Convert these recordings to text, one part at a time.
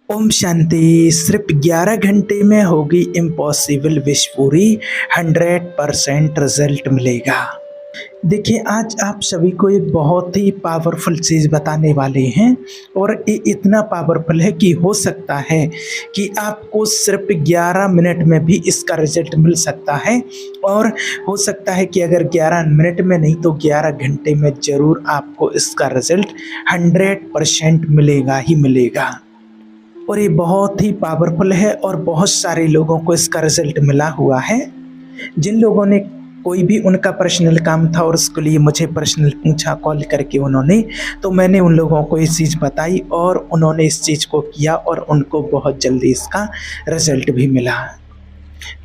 ओम शांति। सिर्फ 11 घंटे में होगी इम्पॉसिबल विश पूरी, 100% रिजल्ट मिलेगा। देखिए, आज आप सभी को एक बहुत ही पावरफुल चीज़ बताने वाले हैं और ये इतना पावरफुल है कि हो सकता है कि आपको सिर्फ 11 मिनट में भी इसका रिजल्ट मिल सकता है। और हो सकता है कि अगर 11 मिनट में नहीं तो 11 घंटे में ज़रूर आपको इसका रिजल्ट 100% मिलेगा ही मिलेगा। और ये बहुत ही पावरफुल है और बहुत सारे लोगों को इसका रिजल्ट मिला हुआ है। जिन लोगों ने कोई भी उनका पर्सनल काम था और उसके लिए मुझे पर्सनल पूछा कॉल करके उन्होंने, तो मैंने उन लोगों को ये चीज़ बताई और उन्होंने इस चीज़ को किया और उनको बहुत जल्दी इसका रिजल्ट भी मिला।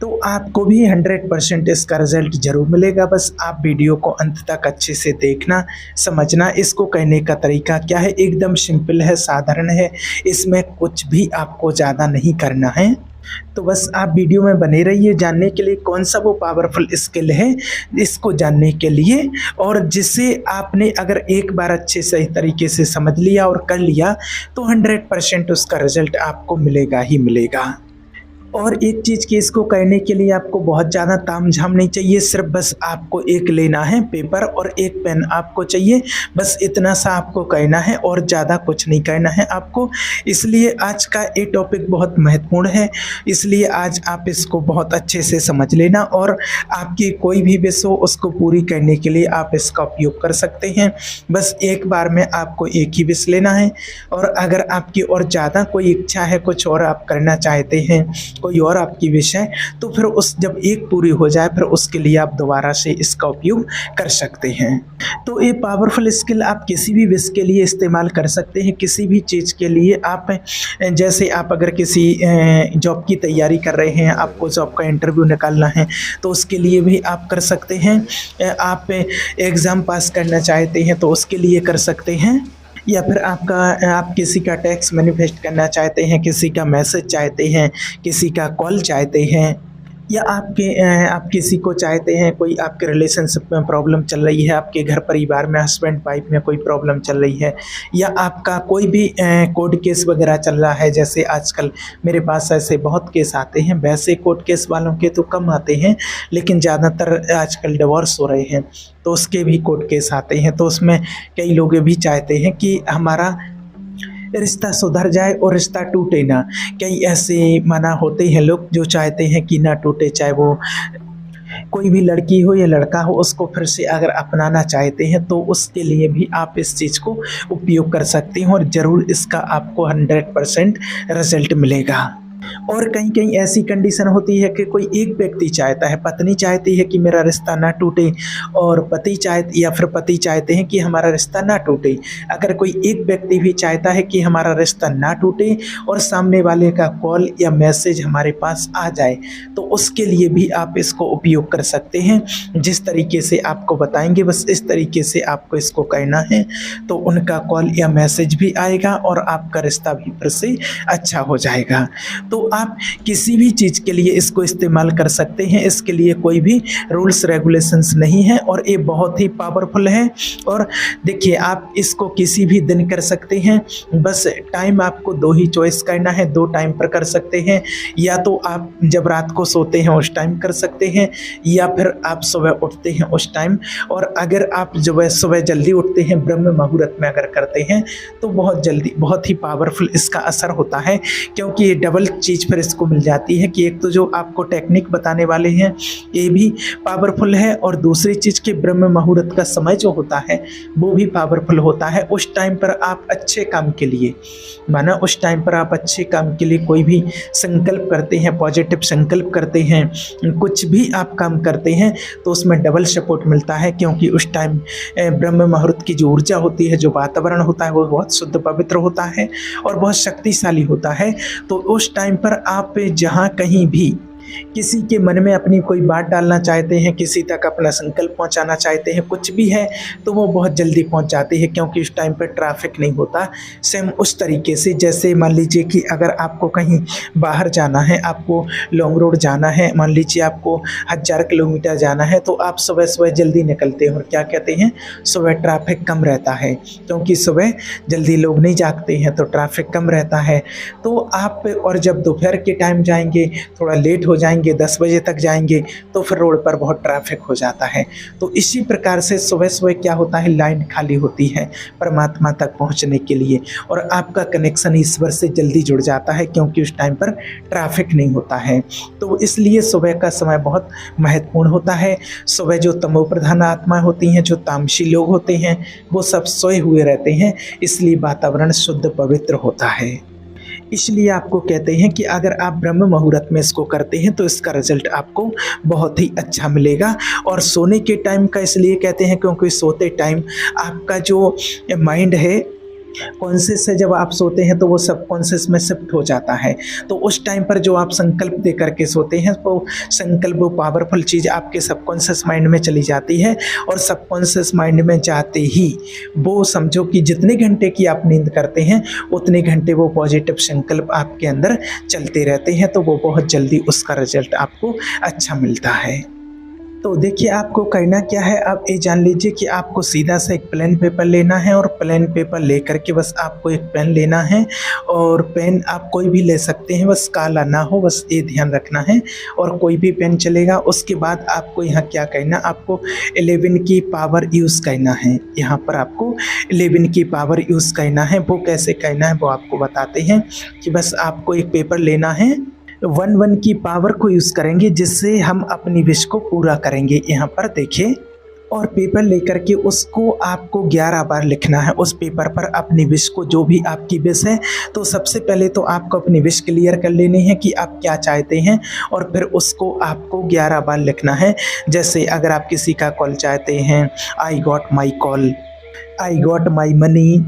तो आपको भी 100% इसका रिजल्ट ज़रूर मिलेगा। बस आप वीडियो को अंत तक अच्छे से देखना, समझना। इसको कहने का तरीका क्या है, एकदम सिंपल है, साधारण है। इसमें कुछ भी आपको ज़्यादा नहीं करना है। तो बस आप वीडियो में बने रहिए जानने के लिए कौन सा वो पावरफुल स्किल है, इसको जानने के लिए। और जिसे आपने अगर एक बार अच्छे सही तरीके से समझ लिया और कर लिया तो 100% उसका रिजल्ट आपको मिलेगा ही मिलेगा। और एक चीज़ कि इसको करने के लिए आपको बहुत ज़्यादा तामझाम नहीं चाहिए। सिर्फ बस आपको एक लेना है पेपर और एक पेन आपको चाहिए। बस इतना सा आपको करना है और ज़्यादा कुछ नहीं करना है आपको। इसलिए आज का ये टॉपिक बहुत महत्वपूर्ण है, इसलिए आज आप इसको बहुत अच्छे से समझ लेना और आपकी कोई भी विश हो उसको पूरी करने के लिए आप इसका उपयोग कर सकते हैं। बस एक बार में आपको एक ही विश लेना है। और अगर आपकी और ज़्यादा कोई इच्छा है, कुछ और आप करना चाहते हैं, कोई और आपकी विश है, तो फिर उस जब एक पूरी हो जाए फिर उसके लिए आप दोबारा से इसका उपयोग कर सकते हैं। तो ये पावरफुल स्किल आप किसी भी विश के लिए इस्तेमाल कर सकते हैं, किसी भी चीज़ के लिए। आप जैसे आप अगर किसी जॉब की तैयारी कर रहे हैं, आपको जॉब का इंटरव्यू निकालना है, तो उसके लिए भी आप कर सकते हैं। आप एग्ज़ाम पास करना चाहते हैं तो उसके लिए कर सकते हैं। या फिर आप किसी का टेक्स्ट मैनिफेस्ट करना चाहते हैं, किसी का मैसेज चाहते हैं, किसी का कॉल चाहते हैं, या आप किसी को चाहते हैं, कोई आपके रिलेशनशिप में प्रॉब्लम चल रही है, आपके घर परिवार में हस्बैंड वाइफ में कोई प्रॉब्लम चल रही है, या आपका कोई भी कोर्ट केस वगैरह चल रहा है। जैसे आजकल मेरे पास ऐसे बहुत केस आते हैं। वैसे कोर्ट केस वालों के तो कम आते हैं, लेकिन ज़्यादातर आजकल डिवोर्स हो रहे हैं तो उसके भी कोर्ट केस आते हैं। तो उसमें कई लोग ये भी चाहते हैं कि हमारा रिश्ता सुधर जाए और रिश्ता टूटे ना। कई ऐसे माना होते हैं लोग जो चाहते हैं कि ना टूटे, चाहे वो कोई भी लड़की हो या लड़का हो, उसको फिर से अगर अपनाना चाहते हैं तो उसके लिए भी आप इस चीज़ को उपयोग कर सकते हैं और ज़रूर इसका आपको 100% रिजल्ट मिलेगा। और कहीं कहीं ऐसी कंडीशन होती है कि कोई एक व्यक्ति चाहता है, पत्नी चाहती है कि मेरा रिश्ता ना टूटे, और पति चाहते हैं कि हमारा रिश्ता ना टूटे। अगर कोई एक व्यक्ति भी चाहता है कि हमारा रिश्ता ना टूटे और सामने वाले का कॉल या मैसेज हमारे पास आ जाए, तो उसके लिए भी आप इसको उपयोग कर सकते हैं। जिस तरीके से आपको बताएंगे बस इस तरीके से आपको इसको करना है, तो उनका कॉल या मैसेज भी आएगा और आपका रिश्ता भी फिर से अच्छा हो जाएगा। तो आप किसी भी चीज़ के लिए इसको इस्तेमाल कर सकते हैं। इसके लिए कोई भी रूल्स रेगुलेशंस नहीं है और ये बहुत ही पावरफुल है। और देखिए, आप इसको किसी भी दिन कर सकते हैं। बस टाइम आपको दो ही चॉइस करना है, दो टाइम पर कर सकते हैं। या तो आप जब रात को सोते हैं उस टाइम कर सकते हैं, या फिर आप सुबह उठते हैं उस टाइम। और अगर आप जब सुबह जल्दी उठते हैं, ब्रह्म मुहूर्त में अगर करते हैं, तो बहुत जल्दी, बहुत ही पावरफुल इसका असर होता है। क्योंकि ये डबल चीज़ फिर इसको मिल जाती है कि एक तो जो आपको टेक्निक बताने वाले हैं ये भी पावरफुल है, और दूसरी चीज़ कि ब्रह्म मुहूर्त का समय जो होता है वो भी पावरफुल होता है। उस टाइम पर आप अच्छे काम के लिए, माना उस टाइम पर आप अच्छे काम के लिए कोई भी संकल्प करते हैं, पॉजिटिव संकल्प करते हैं, कुछ भी आप काम करते हैं, तो उसमें डबल सपोर्ट मिलता है। क्योंकि उस टाइम ब्रह्म मुहूर्त की जो ऊर्जा होती है, जो वातावरण होता है, वो बहुत शुद्ध पवित्र होता है और बहुत शक्तिशाली होता है। तो उस टाइम पर आप जहाँ कहीं भी किसी के मन में अपनी कोई बात डालना चाहते हैं, किसी तक अपना संकल्प पहुंचाना चाहते हैं, कुछ भी है तो वो बहुत जल्दी पहुंच जाती है क्योंकि उस टाइम पे ट्रैफिक नहीं होता। सेम उस तरीके से जैसे मान लीजिए कि अगर आपको कहीं बाहर जाना है, आपको लॉन्ग रोड जाना है, मान लीजिए आपको 1000 किलोमीटर जाना है, तो आप सुबह सुबह जल्दी निकलते हैं और क्या कहते हैं, सुबह ट्रैफिक कम रहता है क्योंकि सुबह जल्दी लोग नहीं जागते हैं तो ट्रैफिक कम रहता है। तो आप और जब दोपहर के टाइम जाएंगे, थोड़ा लेट हो जाएंगे, 10 बजे तक जाएंगे तो फिर रोड पर बहुत ट्रैफिक हो जाता है। तो इसी प्रकार से सुबह सुबह क्या होता है, लाइन खाली होती है परमात्मा तक पहुंचने के लिए और आपका कनेक्शन ईश्वर से जल्दी जुड़ जाता है क्योंकि उस टाइम पर ट्रैफिक नहीं होता है। तो इसलिए सुबह का समय बहुत महत्वपूर्ण होता है। सुबह जो तमो प्रधान आत्माएं होती हैं, जो तामसी लोग होते हैं, वो सब सोए हुए रहते हैं, इसलिए वातावरण शुद्ध पवित्र होता है। इसलिए आपको कहते हैं कि अगर आप ब्रह्म मुहूर्त में इसको करते हैं तो इसका रिजल्ट आपको बहुत ही अच्छा मिलेगा। और सोने के टाइम का इसलिए कहते हैं क्योंकि सोते टाइम आपका जो माइंड है, कॉन्शियस से जब आप सोते हैं तो वो सब कॉन्शियस में शिफ्ट हो जाता है। तो उस टाइम पर जो आप संकल्प दे करके सोते हैं, वो संकल्प, वो पावरफुल चीज़ आपके सबकॉन्शियस माइंड में चली जाती है और सबकॉन्शियस माइंड में जाते ही वो समझो कि जितने घंटे की आप नींद करते हैं उतने घंटे वो पॉजिटिव संकल्प आपके अंदर चलते रहते हैं, तो वो बहुत जल्दी उसका रिजल्ट आपको अच्छा मिलता है। तो देखिए आपको करना क्या है, आप ये जान लीजिए कि आपको सीधा से एक प्लेन पेपर लेना है और प्लेन पेपर लेकर के बस आपको एक पेन लेना है और पेन आप कोई भी ले सकते हैं, बस काला ना हो, बस ये ध्यान रखना है। और कोई भी पेन चलेगा। उसके बाद आपको यहाँ क्या करना, आपको 11 की पावर यूज़ करना है। यहाँ पर आपको 11 की पावर यूज़ करना है। वो कैसे करना है वो आपको बताते हैं कि बस आपको एक पेपर लेना है, 11 की पावर को यूज़ करेंगे जिससे हम अपनी विश को पूरा करेंगे। यहाँ पर देखिए, और पेपर लेकर के उसको आपको 11 बार लिखना है। उस पेपर पर अपनी विश को, जो भी आपकी विश है, तो सबसे पहले तो आपको अपनी विश क्लियर कर लेनी है कि आप क्या चाहते हैं और फिर उसको आपको 11 बार लिखना है। जैसे अगर आप किसी का कॉल चाहते हैं, I got my call, I got my money,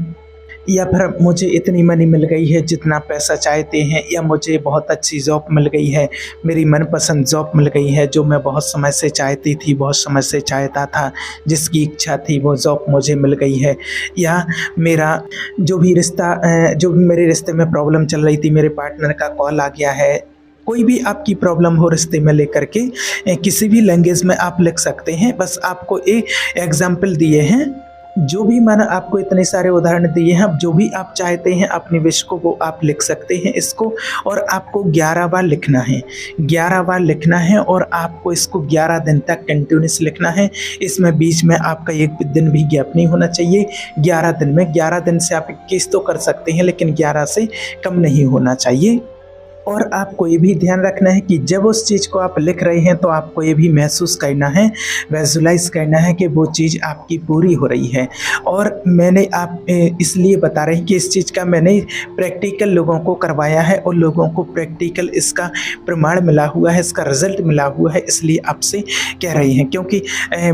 या फिर मुझे इतनी मनी मिल गई है जितना पैसा चाहते हैं, या मुझे बहुत अच्छी जॉब मिल गई है, मेरी मनपसंद जॉब मिल गई है जो मैं बहुत समय से चाहती थी, बहुत समय से चाहता था, जिसकी इच्छा थी वो जॉब मुझे मिल गई है, या मेरा जो भी मेरे रिश्ते में प्रॉब्लम चल रही थी, मेरे पार्टनर का कॉल आ गया है। कोई भी आपकी प्रॉब्लम हो रिश्ते में लेकर के किसी भी लैंग्वेज में आप लिख सकते हैं। बस आपको एक एग्जाम्पल दिए हैं, जो भी मैंने आपको इतने सारे उदाहरण दिए हैं, जो भी आप चाहते हैं अपनी विश को वो आप लिख सकते हैं इसको। और आपको 11 बार लिखना है, 11 बार लिखना है और आपको इसको 11 दिन तक कंटिन्यूस लिखना है। इसमें बीच में आपका एक दिन भी गैप नहीं होना चाहिए। 11 दिन में, 11 दिन से आप 21 तो कर सकते हैं लेकिन 11 से कम नहीं होना चाहिए। और आपको ये भी ध्यान रखना है कि जब उस चीज़ को आप लिख रहे हैं तो आपको ये भी महसूस करना है, विजुलाइज करना है कि वो चीज़ आपकी पूरी हो रही है। और मैंने आप इसलिए बता रहे हैं कि इस चीज़ का मैंने प्रैक्टिकल लोगों को करवाया है और लोगों को प्रैक्टिकल इसका प्रमाण मिला हुआ है, इसका रिज़ल्ट मिला हुआ है, इसलिए आपसे कह रहे हैं। क्योंकि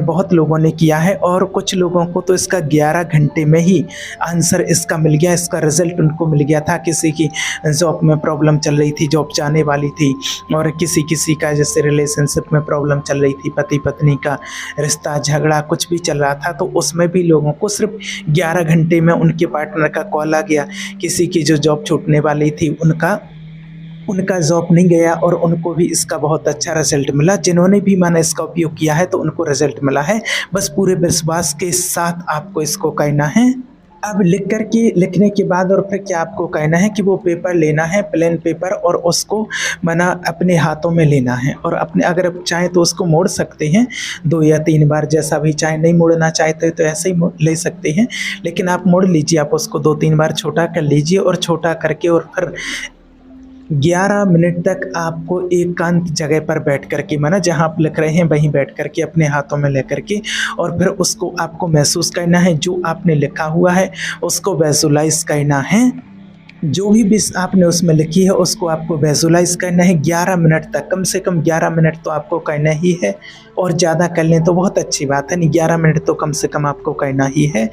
बहुत लोगों ने किया है और कुछ लोगों को तो इसका 11 घंटे में ही आंसर इसका मिल गया, इसका रिज़ल्ट उनको मिल गया था। किसी की जॉब में प्रॉब्लम चल रही थी, जॉब जाने वाली थी, और किसी का जैसे रिलेशनशिप में प्रॉब्लम चल रही थी, पति पत्नी का रिश्ता, झगड़ा कुछ भी चल रहा था, तो उसमें भी लोगों को सिर्फ 11 घंटे में उनके पार्टनर का कॉल आ गया। किसी की जो जॉब छूटने वाली थी उनका जॉब नहीं गया और उनको भी इसका बहुत अच्छा रिजल्ट मिला। जिन्होंने भी मैंने इसका उपयोग किया है तो उनको रिजल्ट मिला है। बस पूरे विश्वास के साथ आपको इसको करना है। अब लिखने के बाद और फिर क्या आपको कहना है कि वो पेपर लेना है, प्लेन पेपर, और उसको अपने हाथों में लेना है। और अपने अगर चाहें तो उसको मोड़ सकते हैं 2 या 3 बार, जैसा भी चाहे। नहीं मोड़ना चाहते तो ऐसे ही ले सकते हैं, लेकिन आप मोड़ लीजिए। आप उसको 2-3 बार छोटा कर लीजिए और छोटा करके और फिर 11 मिनट तक आपको एकांत जगह पर बैठ करके, माना जहाँ आप लिख रहे हैं वहीं बैठ करके अपने हाथों में लेकर के, और फिर उसको आपको महसूस करना है। जो आपने लिखा हुआ है उसको विजुलाइज करना है। जो भी विश आपने उसमें लिखी है उसको आपको विजुलाइज करना है 11 मिनट तक। कम से कम 11 मिनट तो आपको करना ही है, और ज़्यादा कर लें तो बहुत अच्छी बात है, नहीं 11 मिनट तो कम से कम आपको करना ही है।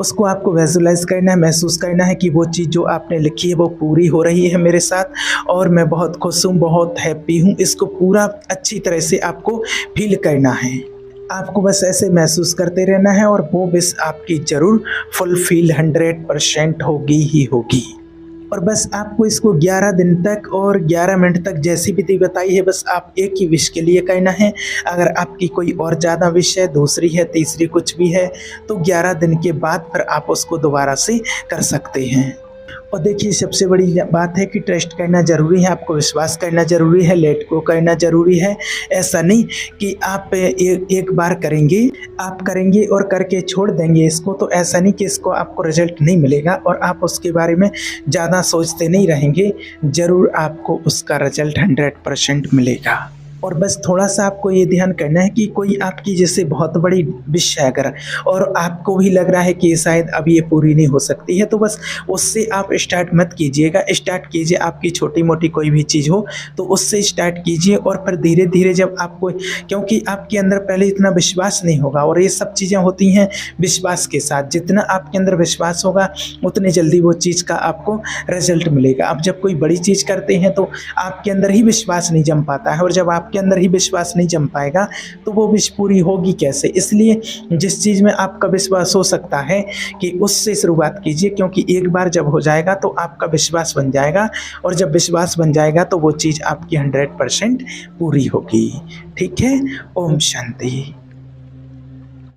उसको आपको विजुअलाइज़ करना है, महसूस करना है कि वो चीज़ जो आपने लिखी है वो पूरी हो रही है मेरे साथ और मैं बहुत खुश हूँ, बहुत हैप्पी हूँ। इसको पूरा अच्छी तरह से आपको फ़ील करना है। आपको बस ऐसे महसूस करते रहना है और वो विश आपकी ज़रूर फुलफ़िल 100% होगी ही होगी। और बस आपको इसको 11 दिन तक और 11 मिनट तक जैसी विधि बताई है बस आप एक ही विश के लिए करना है। अगर आपकी कोई और ज़्यादा विश है, दूसरी है, तीसरी कुछ भी है तो 11 दिन के बाद फिर आप उसको दोबारा से कर सकते हैं। और देखिए सबसे बड़ी बात है कि ट्रस्ट करना ज़रूरी है, आपको विश्वास करना ज़रूरी है, लेट गो करना ज़रूरी है। ऐसा नहीं कि आप एक बार करेंगे, आप करेंगे और करके छोड़ देंगे इसको, तो ऐसा नहीं कि इसको आपको रिज़ल्ट नहीं मिलेगा और आप उसके बारे में ज़्यादा सोचते नहीं रहेंगे, ज़रूर आपको उसका रिज़ल्ट 100% मिलेगा। और बस थोड़ा-सा आपको ये ध्यान करना है कि कोई आपकी जैसे बहुत बड़ी विश है अगर और आपको भी लग रहा है कि शायद अब ये पूरी नहीं हो सकती है, तो बस उससे आप स्टार्ट मत कीजिएगा। स्टार्ट कीजिए आपकी छोटी-मोटी कोई भी चीज़ हो, तो उससे स्टार्ट कीजिए और फिर धीरे-धीरे जब आपको क्योंकि आपके अंदर पहले इतना विश्वास नहीं होगा और ये सब चीज़ें होती हैं विश्वास के साथ। जितना आपके अंदर विश्वास होगा, उतनी जल्दी वो चीज़ का आपको रिज़ल्ट मिलेगा। आप जब कोई बड़ी चीज़ करते हैं, तो आपके अंदर ही विश्वास नहीं जम पाता है और जब आपके अंदर ही विश्वास नहीं जम पाएगा तो वो विश पूरी होगी कैसे। इसलिए जिस चीज़ में आपका विश्वास हो सकता है कि उससे शुरुआत कीजिए, क्योंकि एक बार जब हो जाएगा तो आपका विश्वास बन जाएगा और जब विश्वास बन जाएगा तो वो चीज़ आपकी 100% पूरी होगी। ठीक है। ओम शांति।